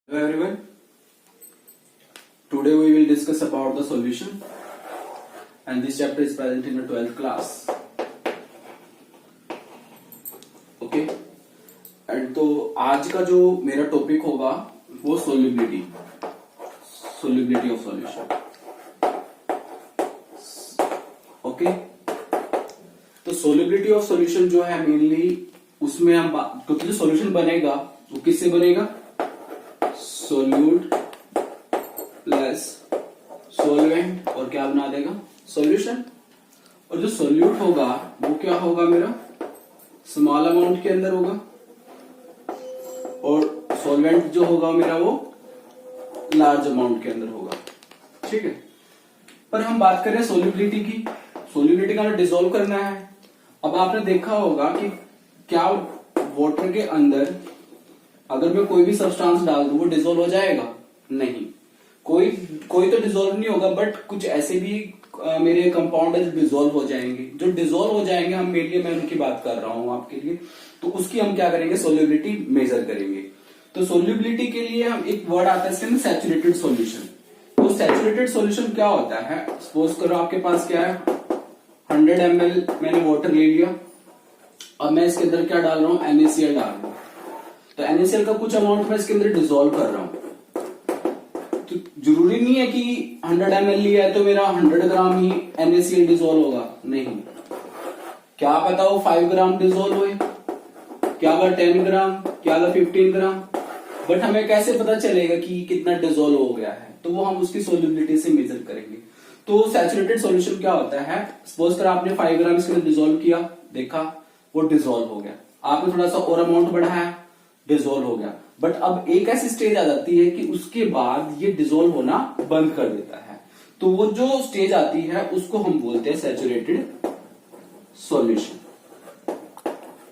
Hello everyone. Today we will discuss about the solution and this chapter is present in the 12th class. Okay. And तो आज का जो मेरा topic होगा वो solubility of solution. Okay. तो solubility of solution जो है मेनली उसमें हम क्योंकि जो solution बनेगा वो किससे बनेगा? सोल्यूट प्लस सोलवेंट और क्या बना देगा सॉल्यूशन। और जो सोल्यूट होगा वो क्या होगा मेरा स्मॉल अमाउंट के अंदर होगा और सॉल्वेंट जो होगा मेरा वो लार्ज अमाउंट के अंदर होगा। ठीक है, पर हम बात करें सोल्यूबिलिटी की। सोल्यूबिलिटी का डिसॉल्व करना है। अब आपने देखा होगा कि क्या वाटर के अंदर अगर मैं कोई भी सब्सटेंस डाल दूं वो डिसॉल्व हो जाएगा? नहीं, कोई तो डिसॉल्व नहीं होगा, बट कुछ ऐसे भी मेरे कंपाउंड है जो डिसॉल्व हो जाएंगे। जो डिसॉल्व हो जाएंगे हम मैं उनकी बात कर रहा हूं आपके लिए, तो उसकी हम क्या करेंगे सोल्यूबिलिटी मेजर करेंगे। तो सोल्यूबिलिटी के लिए हम एक वर्ड आता है इसके अंदर सैचुरेटेड सॉल्यूशन। तो सैचुरेटेड सॉल्यूशन क्या होता है? सपोज करो आपके पास क्या है 100 ml मैंने वाटर ले लिया। अब मैं इसके अंदर क्या डाल रहा हूं NaCl डाल रहा हूं। तो NaCl का कुछ अमाउंट मैं इसके अंदर डिसॉल्व कर रहा हूं। तो जरूरी नहीं है कि 100 ml लिया है तो मेरा 100 ग्राम ही NaCl डिसॉल्व होगा। नहीं, क्या पता वो 5 ग्राम डिसॉल्व हुए, क्या अगर 10 ग्राम, क्या अगर 15 ग्राम, बट हमें कैसे पता चलेगा कि कितना डिसॉल्व हो गया है? तो वो हम उसकी सोल्यूबिलिटी से मेजर करेंगे। तो सैचुरेटेड सॉल्यूशन क्या होता है? सपोज कर आपने 5 ग्राम इसके अंदर डिसॉल्व किया, देखा वो डिसॉल्व हो गया। आपने थोड़ा सा और अमाउंट बढ़ाया, डिसॉल्व हो गया। बट अब एक ऐसी स्टेज आ जाती है कि उसके बाद ये डिसॉल्व होना बंद कर देता है। तो वो जो स्टेज आती है उसको हम बोलते हैं सैचुरेटेड सॉल्यूशन।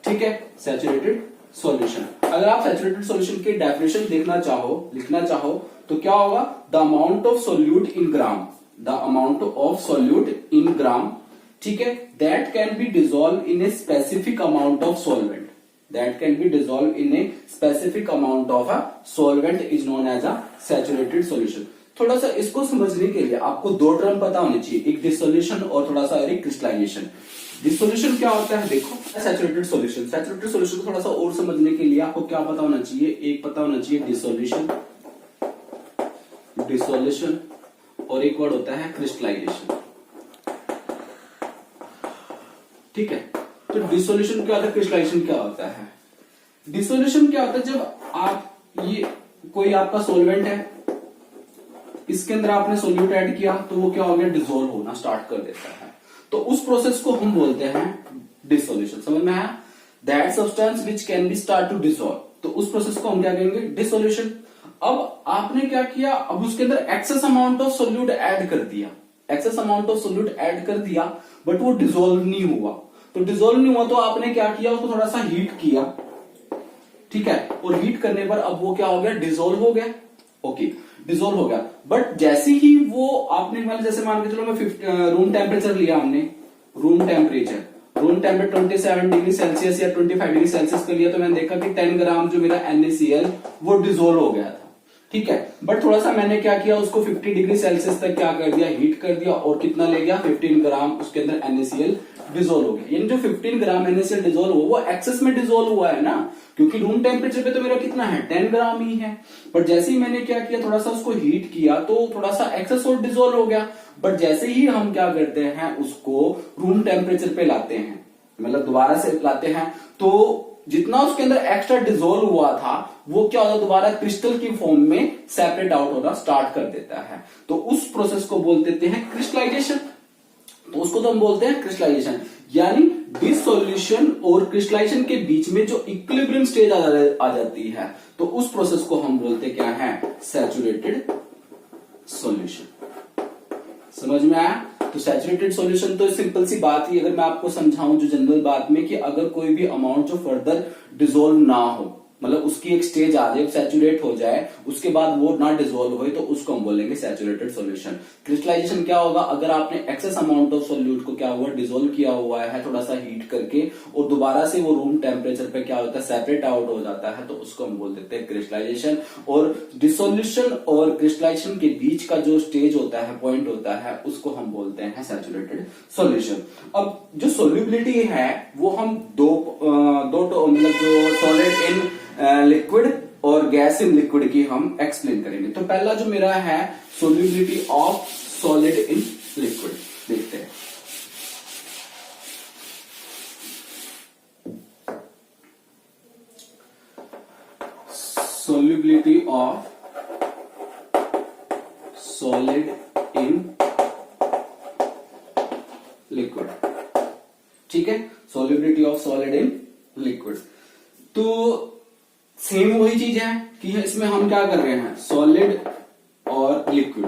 ठीक है, सैचुरेटेड सॉल्यूशन। अगर आप सैचुरेटेड सॉल्यूशन की डेफिनेशन लिखना चाहो तो क्या होगा? The amount of solute in gram, the amount of solute in gram, ठीक है, that can be dissolve in a specific amount of solvent, that can be dissolved in a specific amount of a solvent is known as a saturated solution। थोड़ा सा इसको समझने के लिए आपको दो टर्म पता होने चाहिए, एक डिसोल्यूशन और थोड़ा सा एक क्रिस्टलाइजेशन। डिसोल्यूशन क्या होता है? देखो सैचुरेटेड सॉल्यूशन। सैचुरेटेड सॉल्यूशन को थोड़ा सा और समझने के लिए आपको क्या पता होना चाहिए? एक पता होना चाहिए डिसोल्यूशन और एक वर्ड होता है क्रिस्टलाइजेशन। ठीक है, तो डिसोल्यूशन क्या होता है, क्रिस्टलाइजेशन क्या होता है? डिसोल्यूशन क्या होता है? जब आप ये कोई आपका सॉल्वेंट है, इसके अंदर आपने सोल्यूट ऐड किया तो वो क्या हो गया? डिसॉल्व होना स्टार्ट कर देता है। तो उस प्रोसेस को हम बोलते हैं डिसोल्यूशन। समझ में आया? That substance which can be start to dissolve, तो उस प्रोसेस को हम क्या कहेंगे? डिसोल्यूशन। अब आपने क्या किया? अब उसके अंदर excess amount of solute add कर दिया, बट वो डिसॉल्व नहीं हुआ। तो डिसॉल्व नहीं हुआ तो आपने क्या किया? उसको थोड़ा सा हीट किया, ठीक है, और हीट करने पर अब वो क्या हो गया? डिसॉल्व हो गया। ओके, डिसॉल्व हो गया। बट जैसे ही वो आपने मतलब जैसे मान के चलो मैं रूम टेम्परेचर लिया हमने, रूम टेम्परेचर 27 डिग्री सेल्सियस या 25 डिग्री सेल्सियस का लिया, तो मैंने देखा कि 10 ग्राम जो मेरा NaCl वो डिसॉल्व हो गया था। ठीक है, बट थोड़ा सा मैंने क्या किया? उसको 50 डिग्री सेल्सियस तक क्या कर दिया? हीट कर दिया, और कितना ले गया? 15 ग्राम उसके अंदर NaCl डिसॉल्व हो गया। यानी जो 15 ग्राम NaCl डिसॉल्व हुआ वो एक्सेस में डिसॉल्व हुआ है ना, क्योंकि रूम टेम्परेचर पे तो मेरा कितना है? 10 ग्राम ही है। बट जैसे ही मैंने क्या किया? थोड़ा सा उसको हीट किया तो थोड़ा सा एक्सेस और डिसॉल्व हो गया। बट जैसे ही हम क्या करते हैं? उसको रूम टेम्परेचर पे लाते हैं, मतलब दोबारा से लाते हैं, तो जितना उसके अंदर एक्स्ट्रा डिसॉल्व हुआ था वो क्या होता है? दोबारा क्रिस्टल की फॉर्म में सेपरेट आउट होना स्टार्ट कर देता है। तो उस प्रोसेस को बोल देते हैं क्रिस्टलाइजेशन। तो उसको तो हम बोलते हैं क्रिस्टलाइजेशन। यानी डिसोल्यूशन और क्रिस्टलाइजेशन के बीच में जो इक्विलिब्रियम स्टेज आ जाती है, तो उस प्रोसेस को हम बोलते क्या है? Saturated solution. समझ में आया? तो सैचुरेटेड सॉल्यूशन तो सिंपल सी बात ही, अगर मैं आपको समझाऊं जो जनरल बात में, कि अगर कोई भी अमाउंट जो फर्दर डिसॉल्व ना हो, मतलब उसकी एक स्टेज आ जाए, सैचुरेट हो जाए, उसके बाद वो ना डिसॉल्व हो, तो उसको हम बोलेंगे सैचुरेटेड सॉल्यूशन। क्रिस्टलाइजेशन क्या होगा, अगर आपने एक्सेस अमाउंट ऑफ सॉल्यूट को क्या हुआ डिसॉल्व किया हुआ है थोड़ा सा हीट करके, और दोबारा से वो रूम टेम्परेचर पे क्या होता है सेपरेट आउट हो जाता है, तो उसको हम बोल देते हैं क्रिस्टलाइजेशन। और डिसोल्यूशन और क्रिस्टलाइजेशन के बीच का जो स्टेज होता है, पॉइंट होता है, उसको हम बोलते हैं सैचुरेटेड सॉल्यूशन। अब जो सोल्यूबिलिटी है वो हम दो मतलब जो सॉलिड इन लिक्विड और गैस इन लिक्विड की हम एक्सप्लेन करेंगे। तो पहला जो मेरा है solubility of solid in liquid, देखते हैं। Solubility of solid in liquid, ठीक है, solubility of solid in liquid. तो सेम वही चीज है कि इसमें हम क्या कर रहे हैं, सॉलिड और लिक्विड,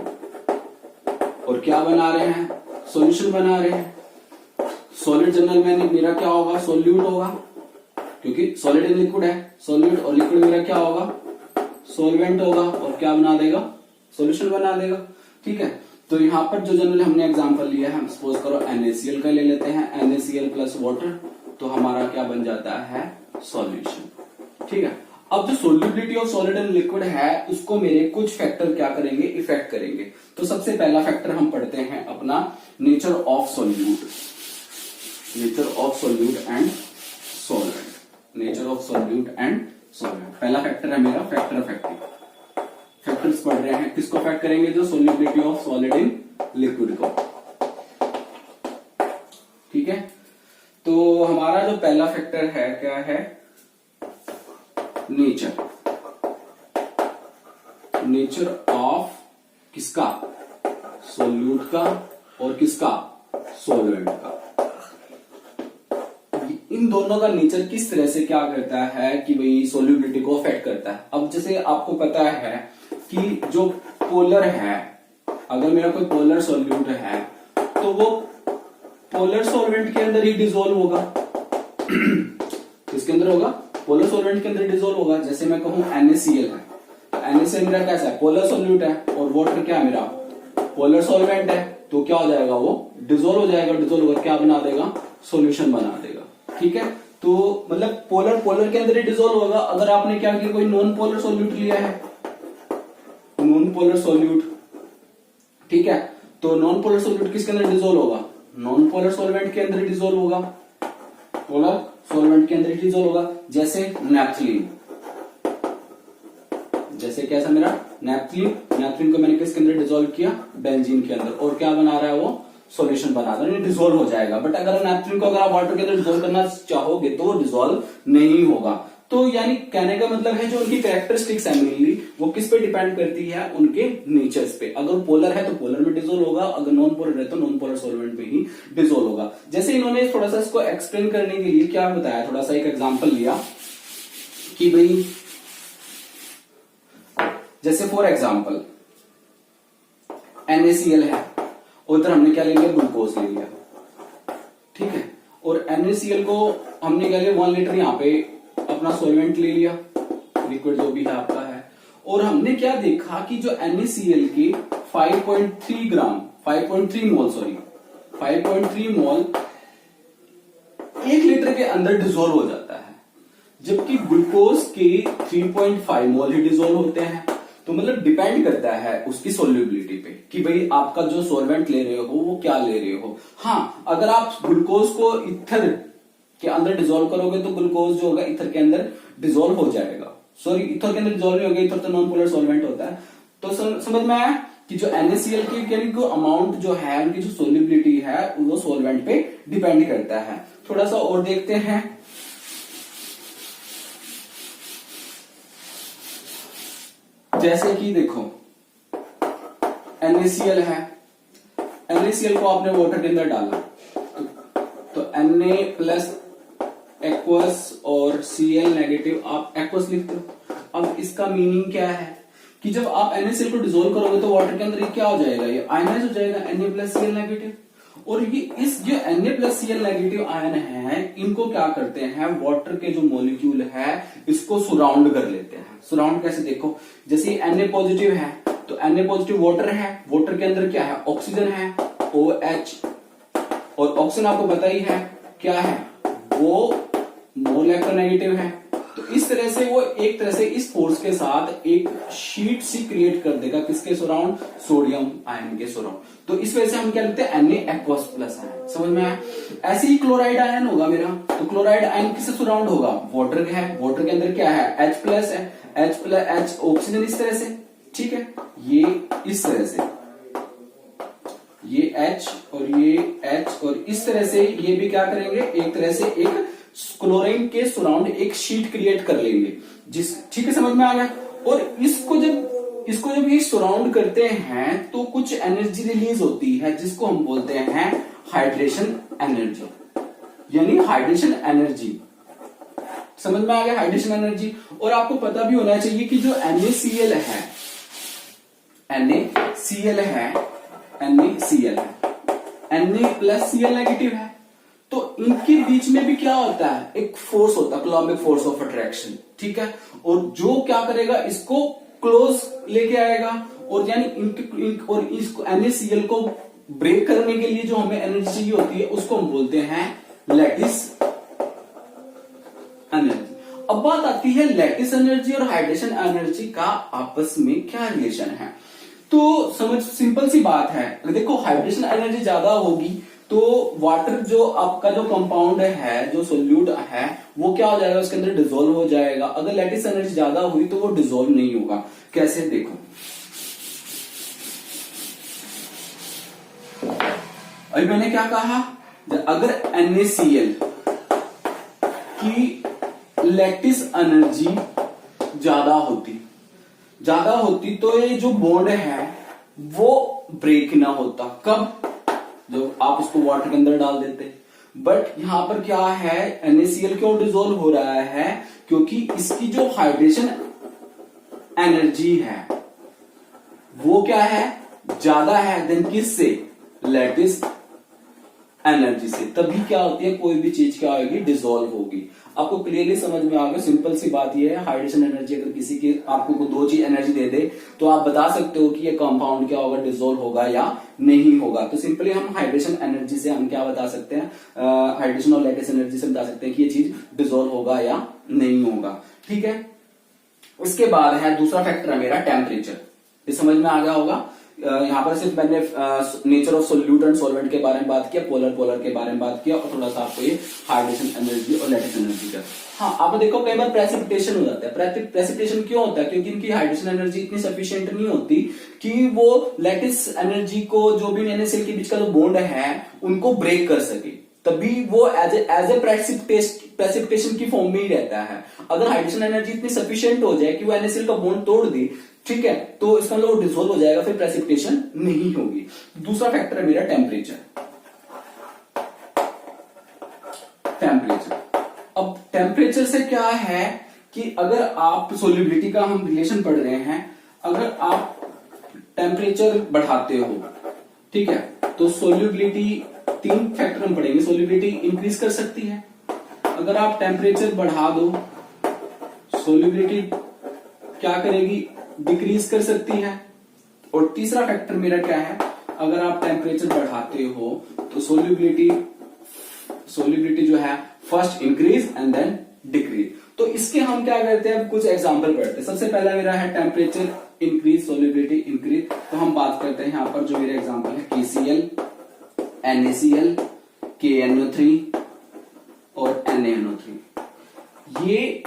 और क्या बना रहे हैं, सॉल्यूशन बना रहे हैं। सॉलिड जनरल में मेरा क्या होगा, सोल्यूट होगा, क्योंकि सॉलिड इन लिक्विड है, सॉल्यूट, और लिक्विड मेरा क्या होगा, सॉल्वेंट होगा, और क्या बना देगा, सॉल्यूशन बना देगा, ठीक है। तो यहाँ पर जो जनरल हमने एग्जांपल लिया है, हम सपोज करो NaCl का ले लेते हैं, NaCl प्लस वाटर, तो हमारा क्या बन जाता है, सॉल्यूशन, ठीक है। अब जो solubility of solid in liquid है उसको मेरे कुछ फैक्टर क्या करेंगे, इफेक्ट करेंगे। तो सबसे पहला फैक्टर हम पढ़ते हैं अपना nature of solute, nature of solute and solvent, nature of solute and solvent. पहला फैक्टर है मेरा फैक्टर इफेक्टिव। फैक्टर्स पढ़ रहे हैं, किसको इफेक्ट करेंगे, जो solubility of solid in liquid को, ठीक है। तो हमारा जो पहला फैक्टर है क्या है, नेचर, नेचर ऑफ किसका, सोल्यूट का, और किसका, सॉल्वेंट का। इन दोनों का नेचर किस तरह से क्या करता है कि भाई सोल्यूबिलिटी को अफेक्ट करता है। अब जैसे आपको पता है कि जो पोलर है, अगर मेरा कोई पोलर सॉल्यूट है तो वो पोलर सॉल्वेंट के अंदर ही डिसॉल्व होगा। किसके अंदर होगा, पोलर सॉल्वेंट के अंदर डिसॉल्व होगा। जैसे मैं कहूं NaCl है, तो NaCl मेरा कैसा है, पोलर सॉल्यूट है, और वाटर क्या है मेरा, पोलर सॉल्वेंट है, तो क्या हो जाएगा, वो डिसॉल्व हो जाएगा, डिसॉल्व होकर क्या बना देगा, सॉल्यूशन बना देगा, ठीक है। तो मतलब पोलर पोलर के अंदर ही डिसॉल्व होगा। अगर आपने क्या किया, कोई नॉन पोलर सॉल्यूट लिया है, नॉन पोलर सॉल्यूट, ठीक है, तो नॉन पोलर सॉल्यूट किसके अंदर डिसॉल्व होगा, नॉन पोलर सॉल्वेंट के अंदर डिसॉल्व होगा, पोलर सॉल्वेंट के अंदर डिसॉल्व होगा। जैसे नैप्थलीन, जैसे कैसा मेरा नैप्थलीन, नैप्थलीन को मैंने किसके अंदर डिसॉल्व किया, बेंजीन के अंदर, और क्या बना रहा है वो, सॉल्यूशन बना रहा है, डिसॉल्व हो जाएगा। बट अगर नैप्थलीन को अगर आप वाटर के अंदर डिसॉल्व करना चाहोगे तो वो डिसॉल्व नहीं होगा। तो यानी कहने का मतलब है जो उनकी कैरेक्टरिस्टिक्स है मेनली वो किस पे डिपेंड करती है, उनके नेचर्स पे। अगर पोलर है तो पोलर में डिसॉल्व होगा, अगर नॉन पोलर है तो नॉन पोलर सॉल्वेंट में ही डिसॉल्व होगा। जैसे इन्होंने थोड़ा सा इसको एक्सप्लेन करने के लिए क्या बताया, थोड़ा सा एक एग्जांपल लिया कि भाई जैसे फॉर एग्जांपल NaCl है, उधर हमने क्या ले लिया, ग्लूकोज ले लिया, ठीक है, और NaCl को हमने क्या लिया, 1 लीटर यहाँ पे अपना सॉल्वेंट ले लिया, लिक्विड जो भी है आपका है, और हमने क्या देखा कि जो NaCl की 5.3 ग्राम 5.3 मोल सॉरी 5.3 मोल 1 लीटर के अंदर डिसॉल्व हो जाता है, जबकि ग्लूकोज के 3.5 मोल ही डिसॉल्व होते हैं। तो मतलब डिपेंड करता है उसकी सोल्यूबिलिटी पे कि भाई आपका जो सॉल्वेंट ले रहे हो वो क्या ले रहे हो। हाँ, अगर आप ग्लूकोज को ईथर के अंदर डिसॉल्व करोगे तो ग्लूकोज जो होगा ईथर के अंदर डिसॉल्व हो जाएगा, सॉरी ईथर के अंदर डिसॉल्व नहीं होगा, ईथर तो नॉन पोलर सॉल्वेंट होता है। तो समझ में आया कि जो NaCl की यानी को अमाउंट जो है उनकी जो सोल्यूबिलिटी है वो सॉल्वेंट पे डिपेंड करता है। थोड़ा सा और देखते हैं, जैसे कि देखो NaCl है, NaCl को आपने वाटर के अंदर डाला तो Na प्लस एक्वस और Cl नेगेटिव आप एक्वस लिखते हो। अब इसका मीनिंग क्या है कि जब आप NaCl को डिसॉल्व करोगे तो वाटर के अंदर ये क्या हो जाएगा, ये आयनाइज हो जाएगा, Na प्लस Cl नेगेटिव, और ये इस जो Na+Cl नेगेटिव आयन है, इनको क्या करते हैं, वाटर के जो मॉलिक्यूल है इसको सराउंड कर लेते हैं। सराउंड कैसे, देखो जैसे Na पॉजिटिव है तो Na पॉजिटिव वाटर है, वाटर के अंदर क्या है, ऑक्सीजन है OH, और ऑक्सीजन आपको पता ही है क्या है, वो मोल इलेक्ट्रोनेगेटिव है। तो इस तरह से वो एक तरह से इस फोर्स के साथ एक शीट सी क्रिएट कर देगा, किसके सराउंड, सोडियम आयन के सराउंड। तो इस वजह से हम क्या लिखते हैं, Na++ आयन। समझ में आया। ऐसे ही क्लोराइड आयन होगा मेरा, तो क्लोराइड आयन किससे सराउंड होगा, वाटर है, वाटर के अंदर क्या है, H+ है, H ऑक्सीजन, इस तरह से, ठीक है, ये इस तरह से, ये H और ये H, और इस तरह से ये भी क्या करेंगे, एक तरह से एक क्लोरीन के सराउंड एक शीट क्रिएट कर लेंगे, जिस, ठीक है, समझ में आ गया। और इसको जब ये सराउंड करते हैं तो कुछ एनर्जी रिलीज होती है जिसको हम बोलते हैं हाइड्रेशन एनर्जी, यानी हाइड्रेशन एनर्जी। समझ में आ गया, हाइड्रेशन एनर्जी। और आपको पता भी होना चाहिए कि जो NaCl है, NaCl है, Na+Cl नेगेटिव है, तो इनके बीच में भी क्या होता है, एक फोर्स होता है, कूलम्बिक फोर्स ऑफ अट्रैक्शन, ठीक है। और जो क्या करेगा, इसको क्लोज लेके आएगा, और यानी और इसको NaCl को ब्रेक करने के लिए जो हमें एनर्जी चाहिए होती है उसको हम बोलते हैं लैटिस एनर्जी। अब बात आती है लैटिस एनर्जी और हाइड्रेशन एनर्जी का आपस में क्या रिलेशन है। तो समझ, सिंपल सी बात है, देखो हाइड्रेशन एनर्जी ज्यादा होगी तो वाटर जो आपका जो कंपाउंड है, जो सोल्यूट है, वो क्या हो जाएगा, उसके अंदर डिसॉल्व हो जाएगा। अगर लैटिस एनर्जी ज्यादा हुई तो वो डिसॉल्व नहीं होगा। कैसे, देखो अभी मैंने क्या कहा, अगर NaCl की लैटिस एनर्जी ज्यादा होती तो ये जो बॉन्ड है वो ब्रेक ना होता। कब, जब आप उसको वाटर के अंदर डाल देते। बट यहां पर क्या है, NaCl क्यों डिसॉल्व हो रहा है, क्योंकि इसकी जो हाइड्रेशन एनर्जी है वो क्या है, ज्यादा है देन किससे, लैटिस एनर्जी से। तभी क्या होती है, कोई भी चीज क्या होगी, डिसॉल्व होगी। आपको क्लियरली समझ में आ गया, सिंपल सी बात ये है, हाइड्रेशन एनर्जी अगर किसी की आपको दो चीज एनर्जी दे दे तो आप बता सकते हो कि ये कंपाउंड क्या होगा, डिसॉल्व होगा या नहीं होगा। तो सिंपली हम हाइड्रेशन एनर्जी से हम क्या बता सकते हैं, हाइड्रेशन और लैटिस एनर्जी से बता सकते हैं कि ये चीज डिसॉल्व होगा या नहीं होगा, ठीक है। उसके बाद है दूसरा फैक्टर है मेरा टेम्परेचर। ये समझ में आ गया होगा। यहाँ पर सिर्फ मैंने nature of solute and solvent के बारे में बात किया, पोलर के बारे में बात किया, और थोड़ा सा आपको ये हाइड्रेशन एनर्जी और लैटिस एनर्जी का। हाँ, आप देखो कई बार प्रेसिपिटेशन हो जाता है। प्रेसिपिटेशन क्यों होता है, क्योंकि इनकी हाइड्रेशन एनर्जी इतनी सफिशिएंट नहीं होती कि वो लैटिस एनर्जी को, जो भी NaCl के बीच का जो बॉन्ड है उनको ब्रेक कर सके, तभी वो एज ए प्रेसिपिटेशन की फॉर्म में ही रहता है। अगर हाइड्रेशन एनर्जी इतनी सफिशिएंट हो जाए कि वो NaCl का बॉन्ड तोड़ दे, ठीक है, तो इसका मतलब वो डिसॉल्व हो जाएगा, फिर प्रेसिपिटेशन नहीं होगी। दूसरा फैक्टर है मेरा टेम्परेचर। अब टेम्परेचर से क्या है कि अगर आप सोल्यूबिलिटी का हम रिलेशन पढ़ रहे हैं, अगर आप टेम्परेचर बढ़ाते हो, ठीक है, तो सोल्यूबिलिटी, तीन फैक्टर हम पढ़ेंगे, सोल्यूबिलिटी इंक्रीज कर सकती है। अगर आप टेम्परेचर बढ़ा दो, सोल्यूबिलिटी क्या करेगी, डिक्रीज कर सकती है। और तीसरा फैक्टर मेरा क्या है, अगर आप टेम्परेचर बढ़ाते हो तो सोल्यूबिलिटी जो है first increase and then decrease. तो इसके हम क्या करते हैं, कुछ एग्जांपल पढ़ते हैं। सबसे पहला मेरा है टेम्परेचर इंक्रीज, सोल्यूबिलिटी इंक्रीज। तो हम बात करते हैं यहाँ पर जो मेरे एग्जांपल है KCl, NaCl, KNO3 और NaNO3। ये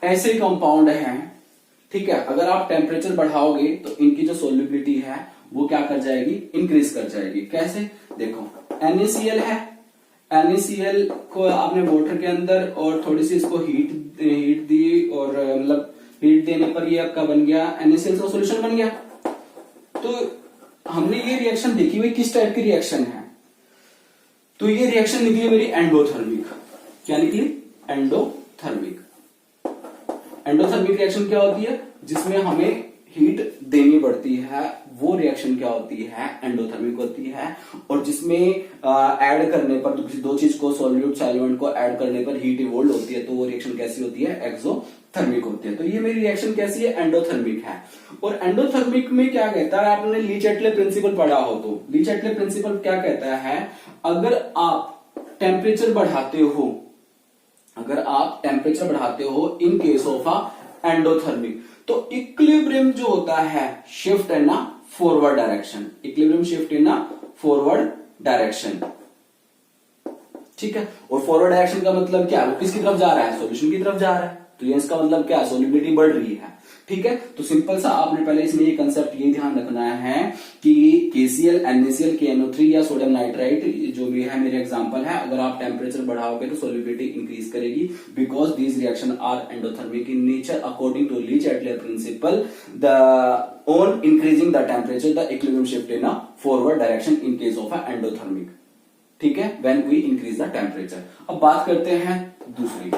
ऐसे कंपाउंड हैं, ठीक है। अगर आप टेम्परेचर बढ़ाओगे तो इनकी जो सोल्यूबिलिटी है वो क्या कर जाएगी, इंक्रीज कर जाएगी। कैसे, देखो NaCl है, NaCl को आपने वाटर के अंदर और थोड़ी सी इसको हीट दी, और मतलब हीट देने पर ये आपका बन गया NaCl का सोल्यूशन बन गया। तो हमने ये रिएक्शन देखी हुई किस टाइप की रिएक्शन है, तो ये रिएक्शन निकली मेरी एंडोथर्मिक। क्या निकली, एंडोथर्मिक। एंडोथर्मिक रिएक्शन क्या होती है, जिसमें हमें हीट देनी पड़ती है वो रिएक्शन क्या होती है, एंडोथर्मिक होती है। और जिसमें ऐड करने पर दो चीज को, सॉल्यूट सॉल्वेंट को ऐड करने पर हीट इवोल्व होती है, तो वो रिएक्शन कैसी होती है, एक्सोथर्मिक होती है। तो ये मेरी रिएक्शन कैसी है, एंडोथर्मिक है। और एंडोथर्मिक में क्या कहता है, आपने ली-चैटले प्रिंसिपल पढ़ा हो तो ली-चैटले प्रिंसिपल क्या कहता है, अगर आप टेम्परेचर बढ़ाते हो इन केस ऑफ एंडोथर्मिक, तो इक्विलिब्रियम जो होता है shift in a forward direction, equilibrium shift in a forward direction, ठीक है। और फॉरवर्ड डायरेक्शन का मतलब क्या है, वो किसकी तरफ जा रहा है, सॉल्यूशन की तरफ जा रहा है। तो ये इसका मतलब क्या है, सॉल्युबिलिटी बढ़ रही है, ठीक है। तो सिंपल सा आपने पहले इसमें ये कंसेप्ट ये ध्यान रखना है कि KCl, NaCl, KNO3 या सोडियम नाइट्राइट जो भी है मेरे एग्जांपल है, अगर आप टेम्परेचर बढ़ाओगे तो सॉल्युबिलिटी इंक्रीज करेगी, because these reaction are endothermic in nature according to Le Chatelier principle. The on increasing the temperature the equilibrium shift in a forward direction in case of endothermic, ठीक है, when we increase the temperature. अब बात करते हैं दूसरी,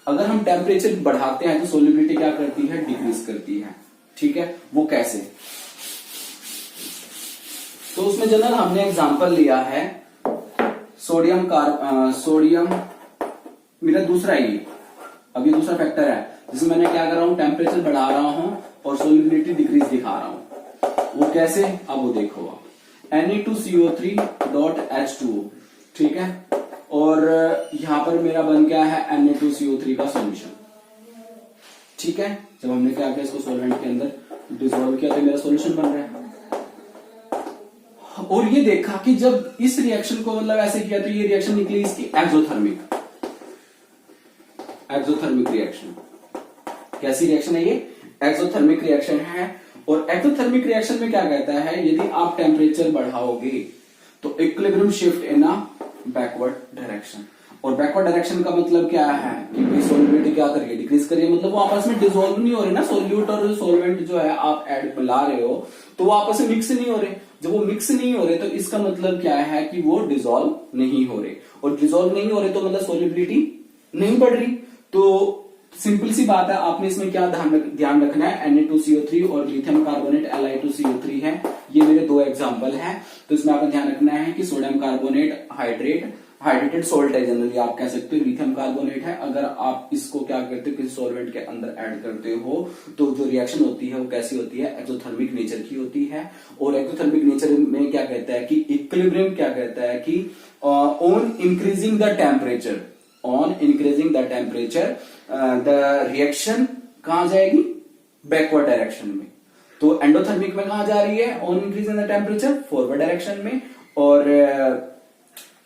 अगर हम temperature बढ़ाते हैं तो सोल्युबिलिटी क्या करती है, डिक्रीज करती है, ठीक है। वो कैसे, तो उसमें जनरल हमने एग्जांपल लिया है सोडियम मेरा दूसरा ही, अब ये दूसरा फैक्टर है जिसमें मैंने क्या कर रहा हूं, टेम्परेचर बढ़ा रहा हूं और सोल्युबिलिटी डिक्रीज दिखा रहा हूं। वो कैसे, अब वो देखो आप, Na2CO3.H2O, ठीक है। और यहां पर मेरा बन गया है Na2CO3 का सॉल्यूशन, ठीक है। जब हमने क्या किया, इसको सॉल्वेंट के अंदर डिसॉल्व किया तो मेरा सॉल्यूशन बन रहा है। और ये देखा कि जब इस रिएक्शन को मतलब ऐसे किया तो ये रिएक्शन निकली इसकी एक्सोथर्मिक रिएक्शन। कैसी रिएक्शन है ये, एक्सोथर्मिक रिएक्शन है। और एक्सोथर्मिक रिएक्शन में क्या कहता है, यदि आप टेम्परेचर बढ़ाओगे तो equilibrium shift in a backward direction. और बैकवर्ड डायरेक्शन का मतलब क्या है कि सोल्युबिलिटी क्या करिए, डिक्रीज करिए, मतलब वो आपस में डिसॉल्व नहीं हो रहे ना, सोल्यूट और सोलवेंट जो है आप ऐड मिला रहे हो तो वो आपस में मिक्स नहीं हो रहे। जब वो मिक्स नहीं हो रहे तो इसका मतलब क्या है कि वो डिसॉल्व नहीं हो रहे, और डिसॉल्व नहीं हो रहे तो मतलब सोल्युबिलिटी नहीं बढ़ रही। तो सिंपल सी बात है, आपने इसमें क्या ध्यान रखना है, Na2CO3 और लिथियम कार्बोनेट Li2CO3 है, ये मेरे दो एग्जांपल हैं। तो इसमें आपको ध्यान रखना है कि सोडियम कार्बोनेट हाइड्रेटेड सोल्ट है, जनरली आप कह सकते हो लिथियम कार्बोनेट है। अगर आप इसको क्या करते हो, किसी सॉल्वेंट के अंदर ऐड करते हो तो जो रिएक्शन होती है वो कैसी होती है, एक्सोथर्मिक नेचर की होती है। और एक्सोथर्मिक नेचर में क्या कहता है कि इक्विलिब्रियम क्या कहता है कि on increasing the temperature the reaction कहां जाएगी, बैकवर्ड डायरेक्शन में। तो एंडोथर्मिक में कहां जा रही है, on increasing the temperature forward direction में। और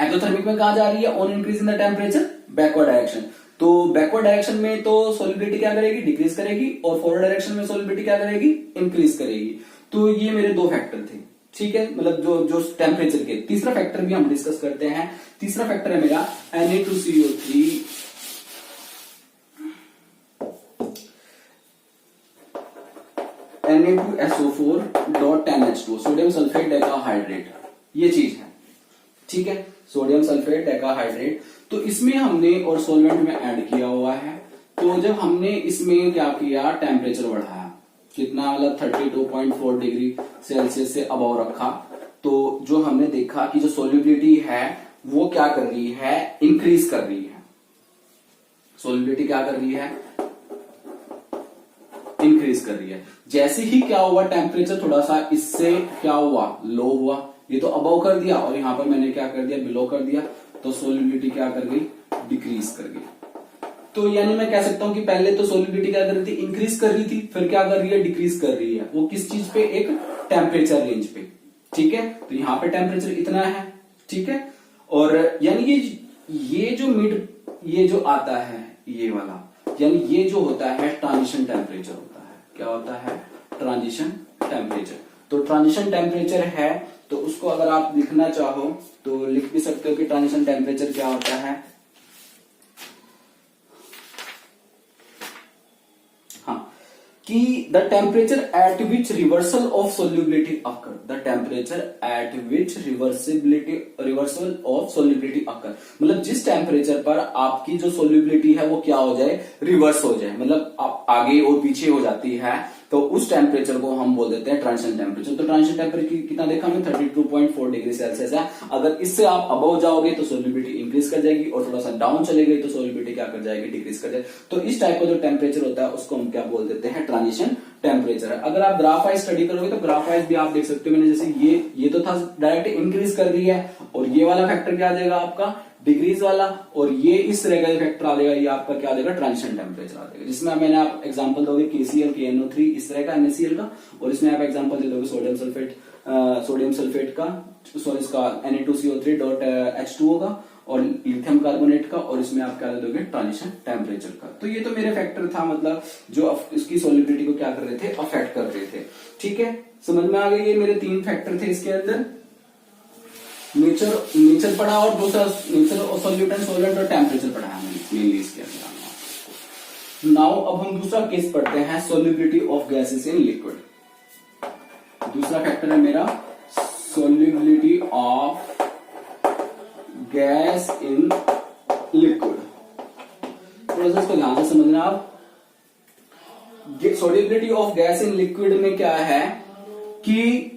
एक्सोथर्मिक में कहां जा रही है, on increasing the temperature backward direction. तो बैकवर्ड डायरेक्शन में तो सोल्युबिलिटी क्या करेगी, डिक्रीज करेगी, और फॉरवर्ड डायरेक्शन में सोल्युबिलिटी क्या करेगी, इंक्रीज करेगी। तो ये मेरे दो फैक्टर थे, ठीक है, मतलब जो टेम्परेचर के। तीसरा फैक्टर भी हम डिस्कस करते हैं। तीसरा फैक्टर है मेरा Na2CO3 Na2SO4.10H2 sodium sulphate decahydrate, ये चीज है, ठीक है, सोडियम सल्फेट डेकाहाइड्रेट। तो इसमें हमने और सॉल्वेंट में ऐड किया हुआ है। तो जब हमने इसमें क्या किया, टेम्परेचर बढ़ाया, कितना, मतलब 32.4 डिग्री सेल्सियस से अबव रखा, तो जो हमने देखा कि जो सोल्युबिलिटी है वो क्या कर रही है, इंक्रीज कर रही है। सोल्युबिलिटी क्या कर रही है, इंक्रीज कर रही है। जैसे ही क्या हुआ, टेम्परेचर थोड़ा सा इससे क्या हुआ, लो हुआ, ये तो अबव कर दिया, और यहां पर मैंने क्या कर दिया, बिलो कर दिया, तो सोल्युबिलिटी क्या कर गई, डिक्रीज कर गई। तो यानी मैं कह सकता हूं कि पहले तो सोल्युबिलिटी क्या कर रही थी, इंक्रीज कर रही थी, फिर क्या कर रही है, डिक्रीज कर रही है। वो किस चीज पे, एक टेम्परेचर रेंज पे, ठीक है। तो यहां पे टेम्परेचर इतना है, ठीक है। और यानी ये जो आता है ये वाला, यानी ये जो होता है ट्रांजिशन टेम्परेचर होता है। क्या होता है, ट्रांजिशन टेम्परेचर। तो ट्रांजिशन टेम्परेचर है, तो उसको अगर आप लिखना चाहो तो लिख भी सकते हो कि ट्रांजिशन टेम्परेचर क्या होता है। हाँ, कि the temperature at which reversal of solubility occur, the temperature at which reversal of solubility occur, मतलब जिस टेम्परेचर पर आपकी जो सोल्युबिलिटी है वो क्या हो जाए, रिवर्स हो जाए, मतलब आप आगे और पीछे हो जाती है, तो उस टेम्परेचर को हम बोल देते हैं ट्रांजिशन टेम्परेचर। तो ट्रांजिशन टेम्परेचर कितना देखा हमने 32.4 डिग्री सेल्सियस है। अगर इससे आप अबव जाओगे तो सोल्युबिलिटी इंक्रीज कर जाएगी, और थोड़ा सा डाउन चले गई तो सोल्युबिलिटी क्या कर जाएगी, डिक्रीज कर जाएगी। तो इस टाइप का जो टेम्परेचर होता है उसको हम क्या बोल देते हैं, ट्रांजिशन टेम्परेचर है। अगर आप ग्राफ वाइज स्टडी करोगे तो ग्राफ वाइज भी आप देख सकते हो, मैंने जैसे ये तो था डायरेक्ट इंक्रीज कर रही है, और ये वाला फैक्टर क्या आ जाएगा आपका डिग्रीज वाला, और ये इस तरह का फैक्टर आ जाएगा, ये आपका क्या आ जाएगा, ट्रांजिशन टेम्परेचर आ जाएगा। जिसमें मैंने आप एग्जांपल दोगे KCl KNO3 इस तरह का NaCl का, और इसमें आप एग्जांपल दे दोगे सोडियम सल्फेट का, सॉरी इसका Na2CO3.H2O का, और लिथियम कार्बोनेट का, और इसमें आप क्या दे दोगे, ट्रांजिशन टेम्परेचर का। तो ये तो मेरे फैक्टर था, मतलब जो इसकी सोलिबिलिटी को क्या कर रहे थे, अफेक्ट कर रहे थे। ठीक है, समझ में आ गई। ये मेरे 3 फैक्टर थे इसके अंदर, नेचर पढ़ा, और दूसरा नेचर और सॉल्यूटेंट सोलेंट और टेम्परेचर पढ़ा है मेनली इसके अंदर। नाउ अब हम दूसरा केस पढ़ते हैं, solubility of gases in liquid. दूसरा फैक्टर है मेरा solubility of gas in liquid. थोड़ा सा इसको ध्यान से समझना आप। Solubility of gas in liquid में क्या है कि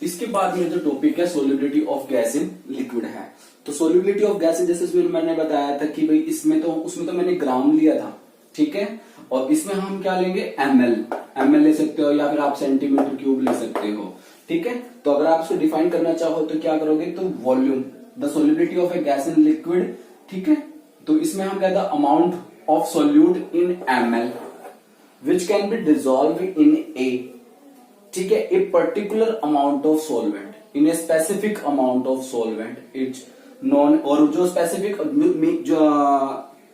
इसके बाद में जो टॉपिक है solubility of gas in liquid है। तो सोल्युबिलिटी ऑफ गैस, जैसे मैंने बताया था कि भाई उसमें तो मैंने ग्राम लिया था, ठीक है, और इसमें हम क्या लेंगे, ml ले सकते हो, या फिर आप सेंटीमीटर क्यूब ले सकते हो। ठीक है, तो अगर आप इसको डिफाइन करना चाहो तो क्या करोगे, तो volume, the solubility of a gas in liquid. ठीक है, तो इसमें हम कहते हैं amount of solute in ml which can be dissolve in a, ठीक है, a particular amount of solvent in a specific amount of solvent it's known. और जो स्पेसिफिक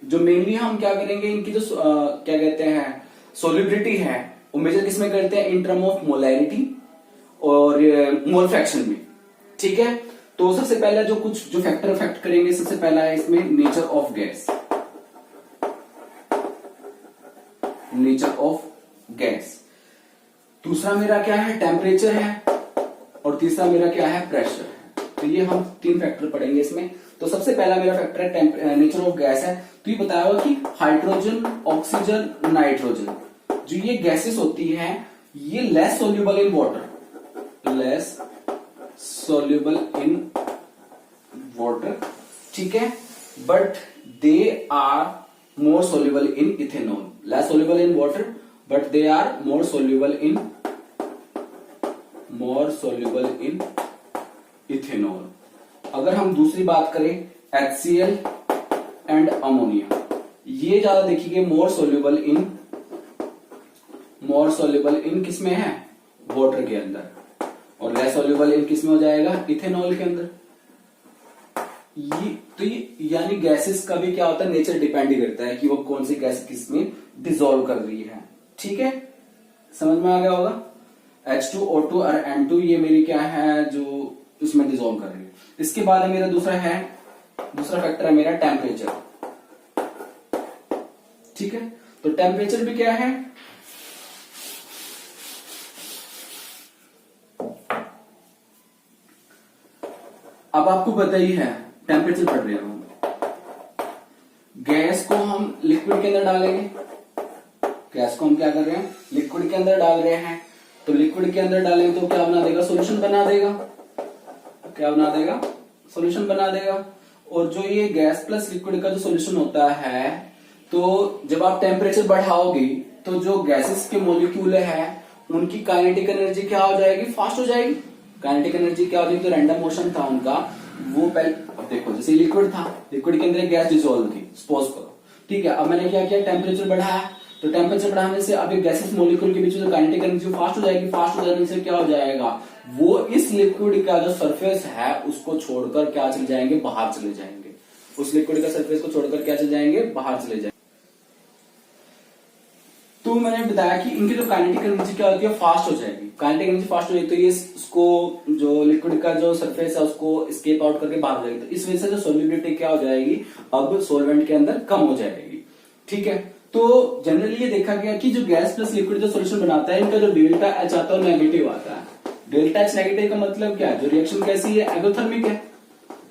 जो मेनली हम क्या करेंगे, इनकी जो क्या कहते हैं सोल्युबिलिटी है, वो मेजर किसमें करते हैं, इन टर्म ऑफ मोलैरिटी और मोल फ्रैक्शन में। ठीक है, तो सबसे पहला जो फैक्टर इफेक्ट करेंगे, सबसे पहला है इसमें nature of gas, nature of gas. दूसरा मेरा क्या है, टेम्परेचर है, और तीसरा मेरा क्या है, प्रेशर है। तो ये हम 3 फैक्टर पढ़ेंगे इसमें। तो सबसे पहला मेरा फैक्टर है नेचर ऑफ गैस है। तो ये बताया हुआ कि हाइड्रोजन, ऑक्सीजन, नाइट्रोजन, जो ये गैसेस होती हैं, ये less soluble in water, less soluble in water, ठीक है, but they are more soluble in ethanol. Less soluble in water but they are more soluble in ethanol। अगर हम दूसरी बात करें HCl एंड अमोनिया, ये ज्यादा देखिए मोर सोल्यूबल इन किसमें है, वाटर के अंदर, और लेस सोल्यूबल इन किसमें हो जाएगा, इथेनॉल के अंदर। ये यानी गैसेस का भी क्या होता है, नेचर डिपेंड ही करता है कि वो कौन सी गैस किसमें डिसॉल्व कर रही है। ठीक है, समझ में आ गया होगा। H2O2 और N2 ये मेरी क्या है, जो इसमें डिसॉल्व कर रही है। इसके बाद मेरा दूसरा फैक्टर है मेरा टेम्परेचर। ठीक है, तो टेम्परेचर भी क्या है, अब आपको पता ही है, टेम्परेचर बढ़ रहे हैं, गैस को हम लिक्विड के अंदर डालेंगे, गैस को हम क्या कर रहे हैं, लिक्विड के अंदर डाल रहे हैं। तो लिक्विड के अंदर डालेंगे तो क्या बना देगा, सॉल्यूशन बना देगा। क्या बना देगा, सॉल्यूशन बना देगा। और जो ये गैस प्लस लिक्विड का जो सॉल्यूशन होता है, तो जब आप टेम्परेचर बढ़ाओगे तो जो गैसेस के मॉलिक्यूल है उनकी काइनेटिक एनर्जी क्या हो जाएगी, फास्ट हो जाएगी। काइनेटिक एनर्जी क्या हो जाएगी, तो रैंडम मोशन था उनका, वो पहले अब देखो जैसे लिक्विड था, लिक्विड के अंदर एक गैस डिसॉल्व थी, सपोज करो, ठीक है। अब मैंने क्या किया, टेम्परेचर बढ़ाया, तो टेम्परेचर बढ़ाने से अब गैसेस मॉलिक्यूल के बीच में काइनेटिक एनर्जी फास्ट हो जाएगी। फास्ट हो जाने से क्या हो जाएगा, वो इस लिक्विड का जो सरफेस है उसको छोड़कर क्या चले जाएंगे, बाहर चले जाएंगे। उस लिक्विड का सरफेस को छोड़कर क्या चले जाएंगे, बाहर चले जाएंगे। तो मैंने बताया कि इनकी जो काइनेटिक एनर्जी क्या होती है, फास्ट हो जाएगी। काइनेटिक एनर्जी फास्ट हो जाएगी तो ये उसको जो लिक्विड का जो सरफेस है उसको स्केप आउट करके बाहर हो जाएगी। तो इस वजह से जो सोल्युबिलिटी क्या हो जाएगी, अब सोलवेंट के अंदर कम हो जाएगी। ठीक है, तो जनरली ये देखा गया कि जो गैस प्लस लिक्विड जो सोल्यूशन बनाता है, इनका जो डेल्टा एच आता है नेगेटिव आता है। डेल्टा एच नेगेटिव का मतलब क्या है, जो रिएक्शन कैसी है, एग्जोथर्मिक है।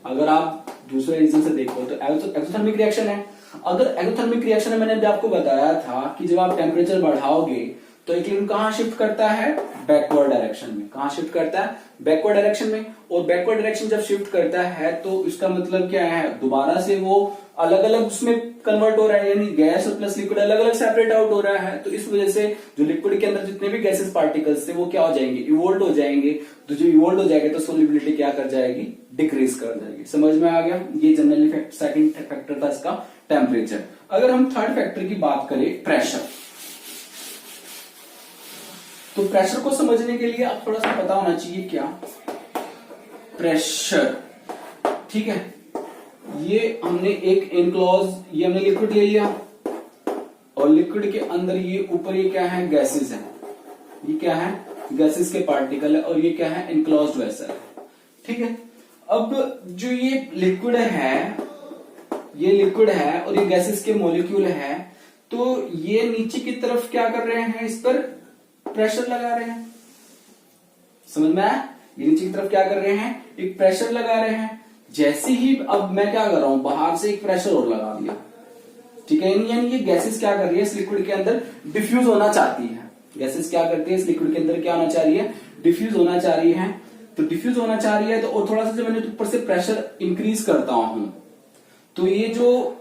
अगर आप दूसरे रीजन से देखो तो एक्सोथर्मिक रिएक्शन है। अगर एक्सोथर्मिक रिएक्शन है, मैंने अभी आपको बताया था कि जब आप टेम्परेचर बढ़ाओगे तो इक्विलिब्रियम कहां शिफ्ट करता है, बैकवर्ड डायरेक्शन में। कहां शिफ्ट करता है, बैकवर्ड डायरेक्शन में। और बैकवर्ड डायरेक्शन जब शिफ्ट करता है तो इसका मतलब क्या है, दोबारा से वो अलग अलग उसमें कन्वर्ट हो रहा है, यानी गैस प्लस लिक्विड अलग अलग सेपरेट आउट हो रहा है। तो इस वजह से जो लिक्विड के अंदर जितने भी गैसेस पार्टिकल्स थे वो क्या हो जाएंगे, इवोल्ड हो जाएंगे। तो जो इवोल्ड हो जाएंगे तो सोल्युबिलिटी क्या कर जाएगी, डिक्रीज कर जाएगी। समझ में आ गया। ये जनरली सेकंड फैक्टर था इसका, टेम्परेचर। अगर हम थर्ड फैक्टर की बात करें, प्रेशर, तो प्रेशर को समझने के लिए आप थोड़ा सा पता होना चाहिए क्या प्रेशर। ठीक है, ये हमने एक एनक्लोज, ये हमने लिक्विड ले लिया और लिक्विड के अंदर ये ऊपर ये क्या है, गैसेस है। ये क्या है, गैसेस के पार्टिकल है। और ये क्या है, एनक्लोज्ड वेसल है। ठीक है, अब जो ये लिक्विड है, ये लिक्विड है और ये गैसेस के मॉलिक्यूल है, तो ये नीचे की तरफ क्या कर रहे हैं, इस पर प्रेशर लगा रहे हैं। समझ में आया, ये नीचे की तरफ क्या कर रहे हैं, एक प्रेशर लगा रहे हैं। जैसे ही अब मैं क्या कर रहा हूं, बाहर से एक प्रेशर और लगा दिया। ठीक है, यानी ये गैसेस क्या कर रही है, इस लिक्विड के अंदर डिफ्यूज होना चाहती है। गैसेस क्या करती है, इस लिक्विड के अंदर क्या होना चाह रही है, डिफ्यूज होना चाह रही है। तो डिफ्यूज होना चाह रही है तो और थोड़ा सा जब मैंने ऊपर से प्रेशर इंक्रीज करता हूं तो ये जो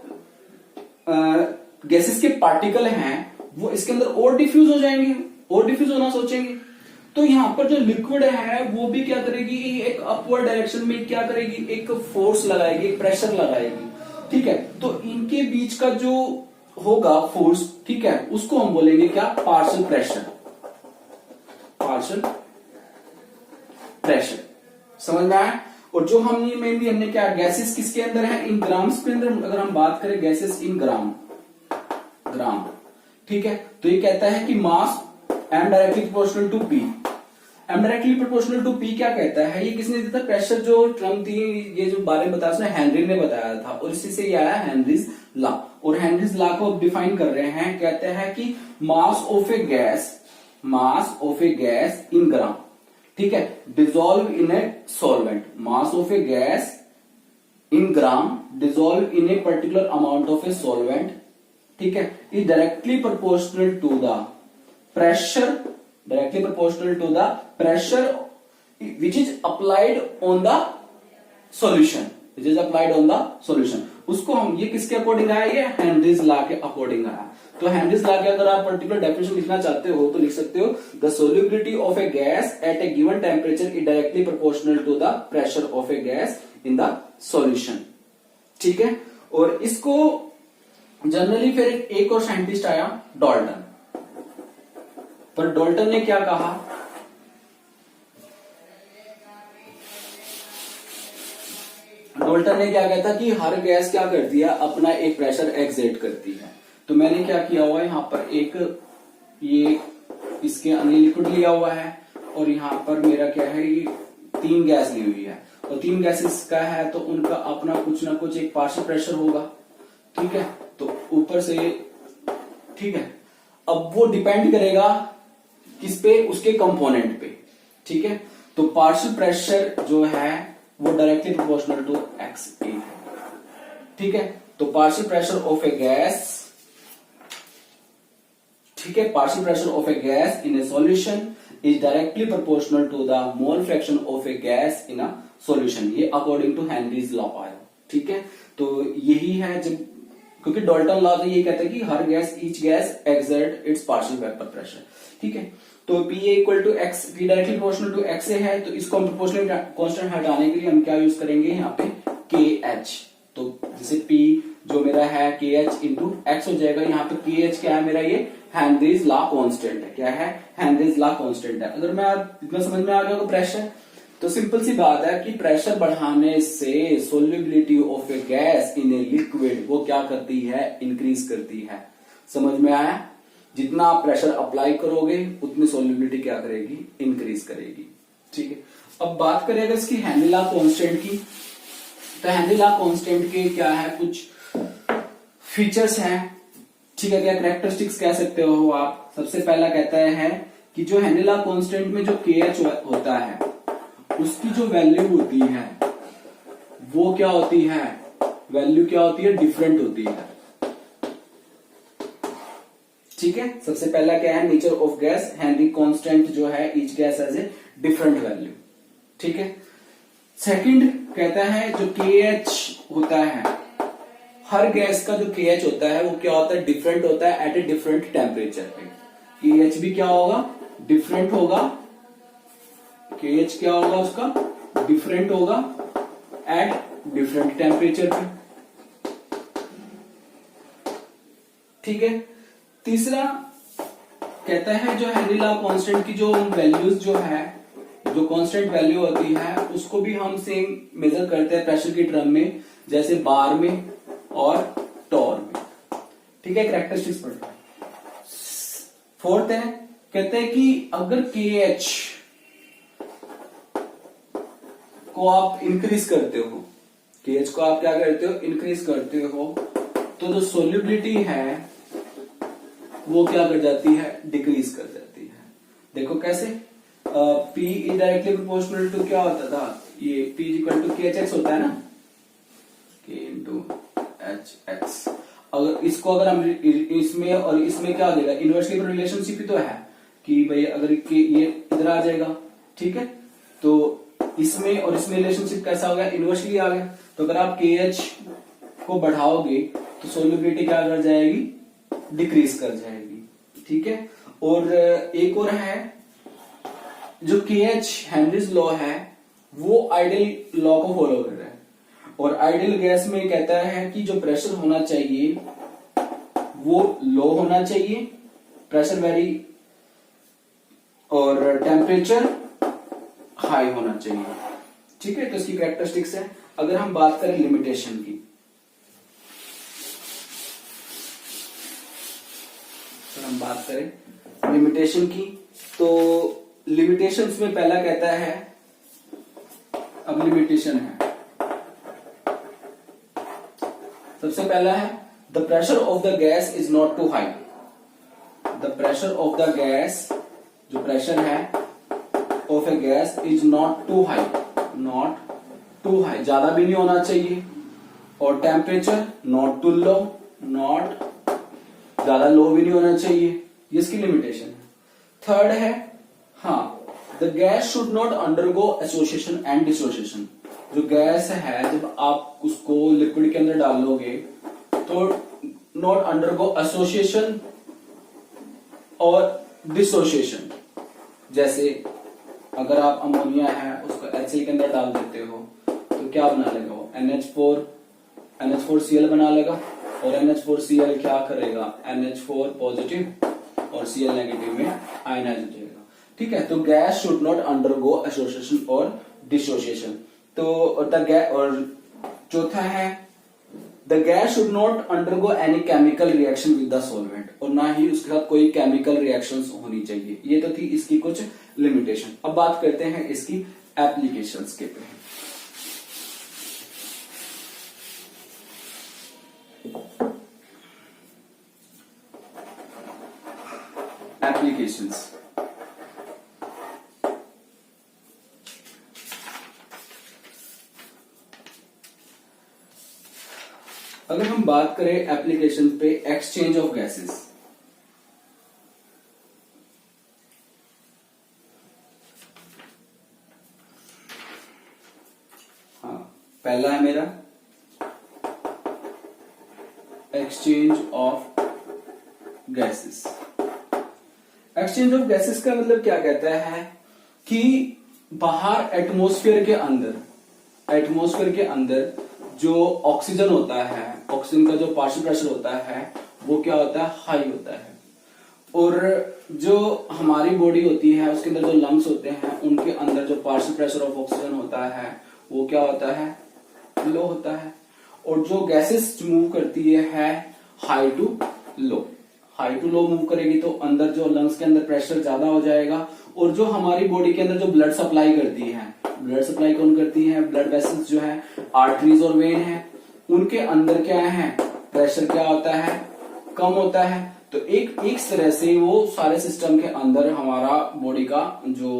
गैसेस के पार्टिकल हैं वो इसके अंदर और डिफ्यूज हो जाएंगे, और डिफ्यूज होना सोचेंगे। तो यहां पर जो लिक्विड है वो भी क्या करेगी, एक अपवर्ड डायरेक्शन में क्या करेगी, एक फोर्स लगाएगी, एक प्रेशर लगाएगी। ठीक है, तो इनके बीच का जो होगा फोर्स, ठीक है, उसको हम बोलेंगे क्या, पार्शियल प्रेशर। पार्शियल प्रेशर, समझ में आया। और जो हमने मेनली हमने क्या, गैसेस किसके अंदर है, इन ग्राम्स के अंदर। अगर हम बात करें गैसेस इन ग्राम, ठीक है, तो ये कहता है कि mass M directly proportional to P. M directly proportional to P क्या कहता है, ये किसने दिया था, प्रेशर जो टर्म थी, ये जो बारे में बताया उसने हेनरी ने बताया था। और इसी से ये आया हेनरीज लॉ। और हेनरीज लॉ को डिफाइन कर रहे हैं, कहते हैं कि mass of a gas, mass of a gas in gram, ठीक है, dissolve in a solvent. Mass of a gas in gram dissolve in a particular amount of a solvent, ठीक है, is directly proportional to the pressure, directly proportional to the pressure which is applied on the solution, which is applied on the solution। उसको हम, ये किसके according आया, ये Henry's law के according आया। तो हेनरीज लॉ के अगर आप पर्टिकुलर डेफिनेशन लिखना चाहते हो तो लिख सकते हो, the solubility of a gas at a given temperature is directly proportional to the pressure of a gas in the solution. ठीक है, और इसको जनरली फिर एक और साइंटिस्ट आया, डाल्टन। पर डाल्टन ने क्या कहा, डाल्टन ने क्या कहता कि हर गैस क्या करती है, अपना एक प्रेशर एक्सर्ट करती है। तो मैंने क्या किया हुआ है, यहां पर एक ये इसके अंदर लिक्विड लिया हुआ है और यहां पर मेरा क्या है, ये 3 गैस ली हुई है और 3 गैसेस का है तो उनका अपना कुछ ना कुछ एक पार्शियल प्रेशर होगा। ठीक है, तो ऊपर से, ठीक है, अब वो डिपेंड करेगा किस पे, उसके कंपोनेंट पे। ठीक है, तो पार्शियल प्रेशर जो है वो directly proportional to X A है। ठीक है, तो partial pressure of a gas, ठीक है, partial pressure of a gas in a solution is directly proportional to the mole fraction of a gas in a solution. ये according to Henry's law आया। ठीक है, तो यही है, जब क्योंकि डाल्टन लॉ तो ये कहता है कि हर गैस, each gas exert its partial vapour pressure. ठीक है, तो P equal to X, P directly proportional to X है, तो इसको हम प्रोपोर्शनल कांस्टेंट हटाने के लिए हम क्या यूज करेंगे, यहाँ पे KH। तो जैसे P जो मेरा है KH इंटू एक्स हो जाएगा। यहाँ पे KH क्या है मेरा, ये हेनरीज लॉ कांस्टेंट है। क्या है, हेनरीज लॉ कांस्टेंट है। अगर मैं इतना समझ में आ गया, प्रेशर तो सिंपल सी बात है कि प्रेशर बढ़ाने से solubility of a gas in a liquid वो क्या करती है, इंक्रीज करती है। समझ में आया, जितना आप प्रेशर अप्लाई करोगे उतनी सोल्युबिलिटी क्या करेगी, इंक्रीज करेगी। ठीक है, अब बात करें अगर इसकी हेनरी लॉ कांस्टेंट की, तो हेनरी लॉ कांस्टेंट के क्या है, कुछ फीचर्स हैं। ठीक है, क्या कैरेक्टरिस्टिक्स कह सकते हो आप। सबसे पहला कहता है कि जो हेनरी लॉ कांस्टेंट में जो KH होता है उसकी जो वैल्यू होती है वो क्या होती है, वैल्यू क्या होती है, डिफरेंट होती है। ठीक है, सबसे पहला क्या है, nature of gas, Henry constant जो है each gas as a different value. ठीक है, सेकंड कहता है जो KH होता है, हर गैस का जो KH होता है वो क्या होता है, डिफरेंट होता है एट ए डिफरेंट टेम्परेचर पे। KH भी क्या होगा, डिफरेंट होगा, KH क्या होगा उसका, डिफरेंट होगा एट डिफरेंट टेम्परेचर पे। ठीक है, तीसरा कहता है जो हेनरी लॉ कांस्टेंट की जो वैल्यूज जो है, जो कांस्टेंट वैल्यू होती है उसको भी हम सेम मेजर करते हैं प्रेशर की टर्म में, जैसे बार में और टॉर में। ठीक है, कैरेक्टरिस्टिक्स पढ़ते हैं। फोर्थ है, कहते हैं कि अगर KH को आप इंक्रीज करते हो, KH को आप क्या करते हो, इंक्रीज करते हो, तो जो सोल्यूबिलिटी है वो क्या कर जाती है, डिक्रीज कर जाती है। देखो कैसे, P इनडायरेक्टली प्रोपोर्शनल टू क्या होता था, ये P इक्वल टू KHX होता है ना, K इंटू HX। अगर इसको अगर हम इसमें और इसमें क्या देगा, इनवर्सली रिलेशनशिप ही तो है कि भाई अगर ये इधर आ जाएगा, ठीक है, तो इसमें और इसमें रिलेशनशिप कैसा हो गया, इनवर्सली आ गया। तो अगर आप KH को बढ़ाओगे तो सोल्यूबिलिटी क्या कर जाएगी, डिक्रीज कर जाएगी। ठीक है, और एक और है जो KH हेनरीज लॉ है वो आइडियल लॉ को फॉलो कर रहा है, और आइडियल गैस में कहता है कि जो प्रेशर होना चाहिए वो लो होना चाहिए, प्रेशर वेरी, और टेम्परेचर हाई होना चाहिए। ठीक है, तो इसकी कैरेक्टरिस्टिक्स है। अगर हम बात करें लिमिटेशन की, अगर हम बात करें लिमिटेशन की, तो लिमिटेशंस में पहला कहता है, अब लिमिटेशन है, सबसे पहला है the pressure of the gas is not too high. The pressure of the gas, जो प्रेशर है of a gas is not too high, not too high, ज्यादा भी नहीं होना चाहिए, और temperature not too low, not ज्यादा लो भी नहीं होना चाहिए, ये इसकी लिमिटेशन है। थर्ड है, हाँ, the gas should not undergo association and dissociation. जो गैस है जब आप उसको लिक्विड के अंदर डालोगे तो नॉट अंडरगो एसोसिएशन और डिसोसिएशन। जैसे अगर आप अमोनिया है उसको HCl के अंदर डाल देते हो तो क्या बना लेगा वो, NH4Cl बना लेगा, और NH4Cl क्या करेगा, NH4 पॉजिटिव और Cl नेगेटिव में आयनाइज हो जाएगा। ठीक है, तो gas should not undergo association और डिसोसिएशन। तो और चौथा है the gas should not undergo any chemical reaction with the solvent, और ना ही उसके साथ कोई केमिकल रिएक्शंस होनी चाहिए। ये तो थी इसकी कुछ लिमिटेशन। अब बात करते हैं इसकी एप्लीकेशंस के पे। एप्लीकेशंस, अगर हम बात करें एप्लीकेशन पे, एक्सचेंज ऑफ गैसेस, हाँ, पहला है मेरा exchange of gases. Exchange of gases का मतलब क्या कहता है कि बाहर एटमॉस्फेयर के अंदर जो ऑक्सीजन होता है, ऑक्सीजन का जो पार्शियल प्रेशर होता है वो क्या होता है, हाई होता है, और जो हमारी बॉडी होती है उसके अंदर जो लंग्स होते हैं उनके अंदर जो पार्शियल प्रेशर ऑफ ऑक्सीजन होता है वो क्या होता है, लो होता है। और जो गैसेस मूव करती है हाई टू लो मूव करेगी, तो अंदर जो लंग्स के अंदर प्रेशर ज्यादा हो जाएगा, और जो हमारी बॉडी के अंदर जो ब्लड सप्लाई करती है, ब्लड सप्लाई कौन करती है, ब्लड वेसल्स जो है, आर्टरीज और वेन है, उनके अंदर क्या है, प्रेशर क्या होता है, कम होता है। तो एक तरह से वो सारे सिस्टम के अंदर हमारा बॉडी का जो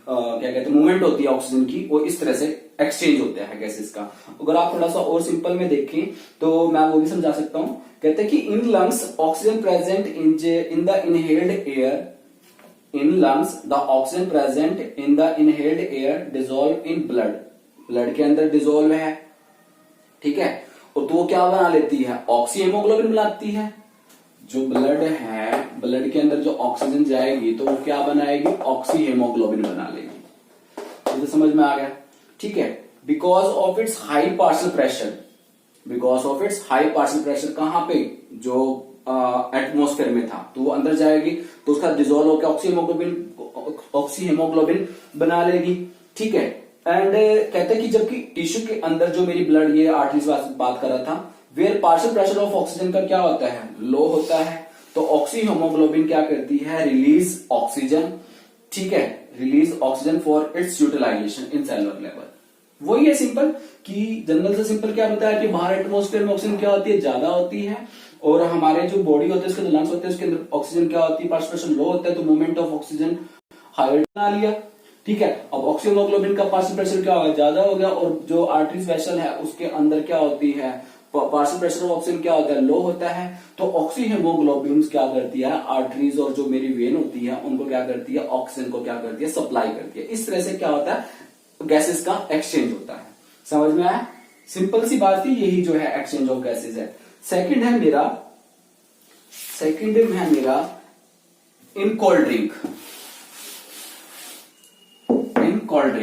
क्या कहते हैं मूवमेंट होती है ऑक्सीजन की, वो इस तरह से एक्सचेंज होता है गैसेस का। अगर आप थोड़ा सा और सिंपल में देखें तो मैं वो भी समझा सकता हूं। कहते हैं कि in lungs oxygen present in the inhaled air, in lungs the oxygen present in the inhaled air dissolve in blood, blood के अंदर डिजोल्व है, ठीक है। और तो वो क्या बना लेती है, ऑक्सी हेमोग्लोबिन बनाती है। जो ब्लड है, ब्लड के अंदर जो ऑक्सीजन जाएगी तो वो क्या बनाएगी, ऑक्सी हेमोग्लोबिन बना लेगी। तो समझ में आ गया, ठीक है। Because of its high partial pressure, because of its high partial pressure कहां पे, जो एटमोस्फेयर में था, तो वो अंदर जाएगी तो उसका डिजोल्व होकर ऑक्सी हेमोग्लोबिन बना लेगी, ठीक है। एंड कहते हैं कि जबकि टिश्यू के अंदर जो मेरी ब्लड, ये आर्टरीज बात कर रहा था, where partial pressure of oxygen का क्या होता है, लो होता है, तो ऑक्सी हेमोग्लोबिन क्या करती है, रिलीज ऑक्सीजन, ठीक है, release oxygen for its utilization in cellular level. वही है सिंपल कि जनरल से सिंपल क्या बताया कि बाहर एटमोस्फेयर में ऑक्सीजन क्या होती है, ज्यादा होती है, और हमारे जो बॉडी होते हैं उसके अंदर लंग्स होते हैं उसके अंदर ऑक्सीजन क्या होती है, पार्शियल प्रेशर लो होता है, तो मूवमेंट ऑफ ऑक्सीजन हायर बना लिया, ठीक है। अब ऑक्सी हेमोग्लोबिन का पार्शियल प्रेशर क्या होगा, ज्यादा हो गया, और जो आर्टरीज वेसल है उसके अंदर क्या होती है, पार्शियल प्रेशर ऑफ ऑक्सीजन क्या होता है, लो होता है, तो ऑक्सी हेमोग्लोबिन क्या करती है, आर्टरीज और जो मेरी वेन होती है उनको क्या करती है, ऑक्सीजन को क्या करती है, सप्लाई करती है। इस तरह से क्या होता है, गैसेस का एक्सचेंज होता है। समझ में आया, सिंपल सी बात थी, यही जो है एक्सचेंज ऑफ गैसेस है। सेकंड है मेरा in cold drink, in cold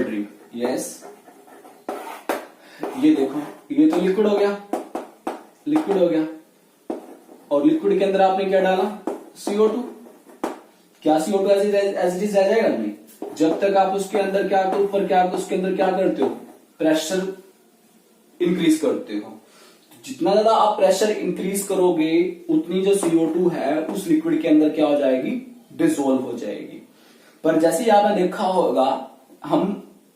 drink, yes, ये देखो, ये तो लिक्विड हो गया, और लिक्विड के अंदर आपने क्या डाला, CO2। क्या CO2 एज इट इज रह जाएगा, नहीं, जब तक आप उसके अंदर क्या उसके अंदर क्या करते हो, प्रेशर इंक्रीज करते हो। जितना ज्यादा आप प्रेशर इंक्रीज करोगे उतनी जो CO2 है उस लिक्विड के अंदर क्या हो जाएगी, डिसॉल्व हो जाएगी। पर जैसे ही आपने देखा होगा, हम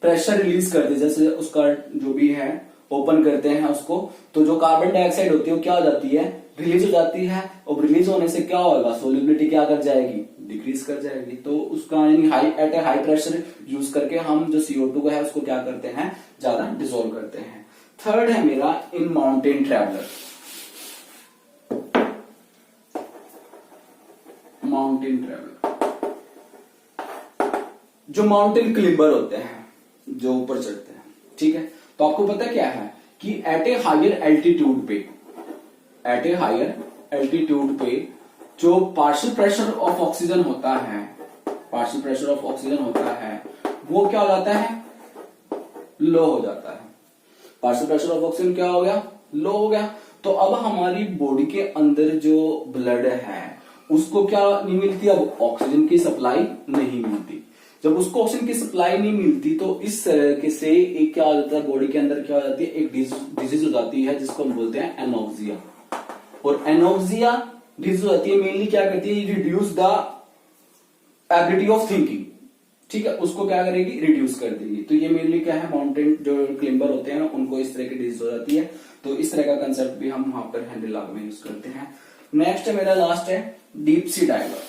प्रेशर रिलीज करते, जैसे उसका जो भी है ओपन करते हैं उसको, तो जो कार्बन डाइऑक्साइड होती है वो क्या हो जाती है, रिलीज हो जाती है, और रिलीज होने से क्या होगा, सोल्युबिलिटी क्या कर जाएगी, डिक्रीज कर जाएगी। तो उसका एट ए हाई प्रेशर यूज करके हम जो CO2 है उसको क्या करते हैं, ज्यादा डिसॉल्व करते हैं। थर्ड है मेरा इन माउंटेन ट्रैवलर, जो माउंटेन क्लिम्बर होते हैं, जो ऊपर चढ़ते हैं, ठीक है। तो आपको पता क्या है कि एट ए हायर एल्टीट्यूड पे जो पार्शियल प्रेशर ऑफ ऑक्सीजन होता है, वो क्या हो जाता है, लो हो जाता है। पार्शियल प्रेशर ऑफ ऑक्सीजन क्या हो गया, लो हो गया। तो अब हमारी बॉडी के अंदर जो ब्लड है उसको क्या नहीं मिलती, अब ऑक्सीजन की सप्लाई नहीं मिलती। जब उसको ऑक्सीजन की सप्लाई नहीं मिलती तो इस तरह से एक क्या हो जाता है, बॉडी के अंदर क्या हो जाती है, एक डिजीज हो जाती है जिसको हम बोलते हैं एनोक्सिया। और एनोक्सिया डिजीज हो जाती है, मेनली क्या करती है, reduce the ability of thinking, ठीक है, उसको क्या करेगी, रिड्यूस कर देगी। तो ये मेनली क्या है, माउंटेन जो क्लिम्बर होते हैं उनको इस तरह की डिजीज हो जाती है। तो इस तरह का कंसेप्ट भी हम वहां पर हैंडल लॉग में यूज करते हैं। नेक्स्ट है मेरा लास्ट है डीप सी डाइवर,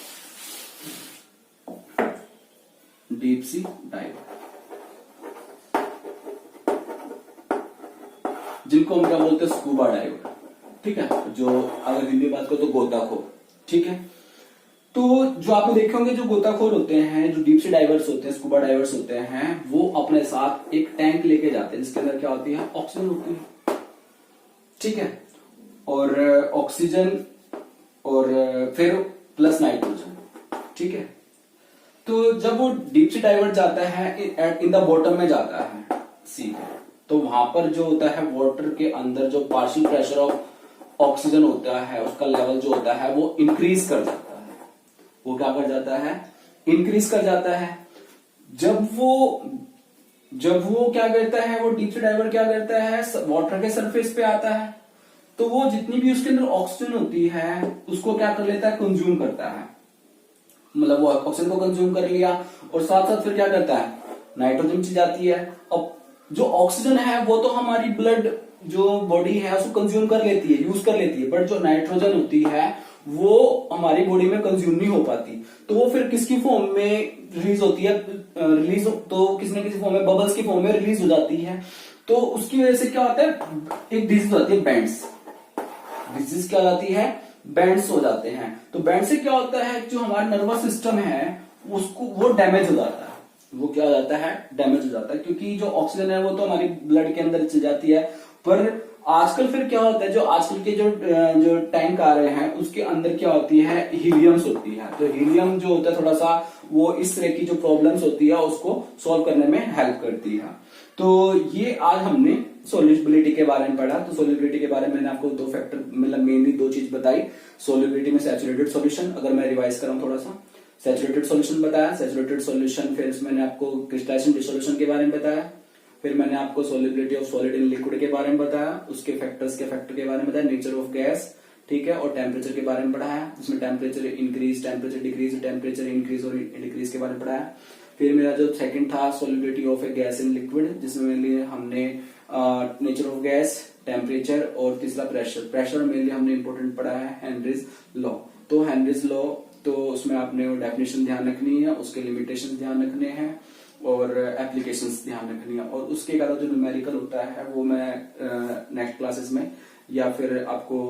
जिनको हम क्या बोलते हैं, स्कूबा डाइवर, ठीक है, जो अगर हिंदी में बात करो तो गोताखोर, ठीक है। तो जो आपने देखे होंगे, जो गोताखोर होते हैं, जो डीप सी डाइवर्स होते हैं, स्कूबा डाइवर्स होते हैं, वो अपने साथ एक टैंक लेके जाते हैं जिसके अंदर क्या होती है, ऑक्सीजन होती है, ठीक है, और ऑक्सीजन और फिर प्लस नाइट्रोजन, ठीक है। तो जब वो डीप सी डाइवर्ट जाता है, इन द बॉटम में जाता है सी के, तो वहां पर जो होता है वाटर के अंदर जो पार्शियल प्रेशर ऑफ ऑक्सीजन होता है उसका लेवल जो होता है वो इंक्रीज कर जाता है। वो क्या कर जाता है, इंक्रीज कर जाता है। जब वो क्या करता है, वो डीप सी डाइवर क्या करता है, वाटर के सरफेस पे आता है, तो वो जितनी भी उसके अंदर ऑक्सीजन होती है उसको क्या कर लेता है, कंज्यूम करता है। मतलब वो ऑक्सीजन को कंज्यूम कर लिया और साथ साथ फिर क्या करता है, नाइट्रोजन चली जाती है। अब जो ऑक्सीजन है वो तो हमारी ब्लड जो बॉडी है उसको कंज्यूम कर लेती है, यूज कर लेती है, बट जो नाइट्रोजन होती है वो हमारी बॉडी में कंज्यूम नहीं हो पाती, तो वो फिर किसकी फॉर्म में रिलीज होती है, तो किसी न किसी फॉर्म में बबल्स की फॉर्म में रिलीज हो जाती है। तो उसकी वजह से क्या होता है, एक डिजीज होती है बैंड्स, डिजीज क्या जाती है, बैंड्स हो जाते हैं। तो बैंड से क्या होता है, जो हमारा नर्वस सिस्टम है उसको वो डैमेज हो जाता है, वो क्या हो जाता है, डैमेज हो जाता है, क्योंकि जो ऑक्सीजन है वो तो हमारी ब्लड के अंदर चल जाती है। पर आजकल फिर क्या होता है, जो आजकल के जो टैंक आ रहे हैं उसके अंदर क्या होती है, हीलियम्स होती है। तो हीलियम जो होता है थोड़ा सा वो इस तरह की जो प्रॉब्लम्स होती है उसको सॉल्व करने में हेल्प करती है। तो ये आज हमने सोल्यूबिलिटी के बारे में पढ़ा। तो सोल्यूबिलिटी के बारे में मैंने आपको दो फैक्टर, मतलब मेनली दो चीज बताई। सोल्यूबिलिटी में सैचुरेटेड सॉल्यूशन, अगर मैं रिवाइज कराऊं थोड़ा सा, सैचुरेटेड सॉल्यूशन बताया, सैचुरेटेड सॉल्यूशन, फिर मैंने आपको क्रिस्टलाइजेशन डिसोल्यूशन के बारे में बताया, फिर मैंने आपको solubility of solid in liquid के बारे में बताया, उसके फैक्टर्स के फैक्टर के बारे में बताया, नेचर ऑफ गैस, ठीक है, और टेम्परेचर के बारे में पढ़ाया, जिसमें temperature increase, temperature decrease, temperature increase और डिक्रीज के बारे में पढ़ाया। फिर मेरा जो सेकंड था solubility of a gas in liquid, जिसमें मेनली हमने नेचर ऑफ गैस, टेम्परेचर और तीसरा प्रेशर। प्रेशर मेनली हमने इंपॉर्टेंट पढ़ा है हेनरीज लॉ। तो हेनरीज लॉ, तो उसमें आपने डेफिनेशन ध्यान रखनी है, उसके लिमिटेशन ध्यान रखने हैं और एप्लीकेशंस ध्यान रखनी है। और उसके अलावा जो न्यूमेरिकल होता है वो मैं नेक्स्ट क्लासेस में या फिर आपको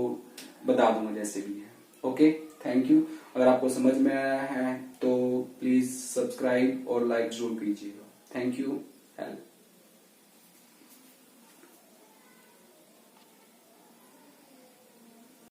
बता दूंगा जैसे भी है। Okay, thank you. अगर आपको समझ में आया है तो प्लीज सब्सक्राइब और लाइक जरूर कीजिएगा। Thank you. हेल्प।